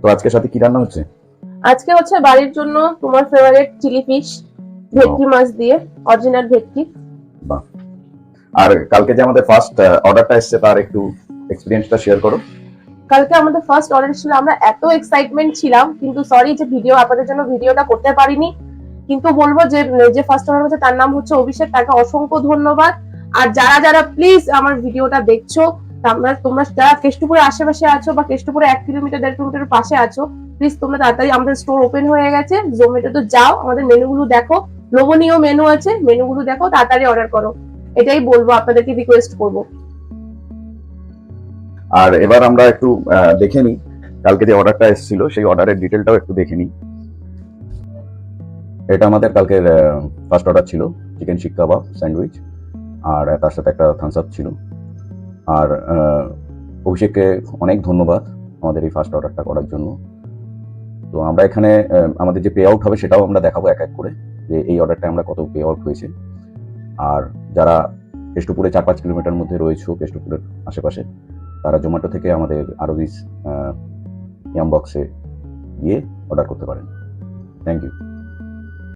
তো আজকে সাথে কি রান্না হচ্ছে? আজকে হচ্ছে বাড়ির জন্য তোমার ফেভারিট চিলি ফিশ, ভেটকি মাছ দিয়ে, অরিজিনাল ভেটকি। বাহ। আর কালকে যে আমাদের ফার্স্ট অর্ডারটা এসেছে তার একটু এক্সপেরিয়েন্সটা শেয়ার করো। কালকে আমাদের ফার্স্ট অর্ডার ছিল, আমরা এত এক্সাইটমেন্ট ছিলাম, কিন্তু সরি যে ভিডিও আপনাদের জন্য ভিডিওটা করতে পারিনি। কিন্তু বলবো যে যে ফার্স্ট অর্ডার হচ্ছে তার নাম হচ্ছে অভিষেক, তাকে অসংখ্য ধন্যবাদ। আর যারা যারা প্লিজ আমার ভিডিওটা দেখছো, তোমরা যারা কেষ্টপুরে আশেপাশে আছো বা কেষ্টপুরে 1 কিলোমিটার 1.5 কিলোমিটার পাশে আছো, প্লিজ তোমরা তাড়াতাড়ি, আমাদের স্টোর ওপেন হয়ে গেছে, জোম্যাটোতে যাও, আমাদের মেনুগুলো দেখো, লোভনীয় মেনু আছে, মেনুগুলো দেখো, তাড়াতাড়ি অর্ডার করো। এটাই বলবো, আপনাদেরকে রিকোয়েস্ট করবো। আর এবার আমরা একটু দেখে নিই কালকে যে অর্ডারটা এসেছিল সেই অর্ডারের ডিটেলটাও একটু দেখে নিই। এটা আমাদের কালকের ফার্স্ট অর্ডার ছিল, চিকেন শিক কাবাব স্যান্ডউইচ, আর তার সাথে একটা থামস আপ ছিল। আর অভিষেককে অনেক ধন্যবাদ আমাদের এই ফার্স্ট অর্ডারটা করার জন্য। তো আমরা এখানে আমাদের যে পে আউট হবে সেটাও আমরা দেখাবো এক এক করে, যে এই অর্ডারটা আমরা কত পে আউট হয়েছে। আর যারা কেষ্টপুরে 4-5 কিলোমিটার মধ্যে রয়েছে, কেষ্টপুরের আশেপাশে, তারা জোম্যাটো থেকে আমাদের আরবিস ইয়াম বক্সে গিয়ে অর্ডার করতে পারেন। Thank you.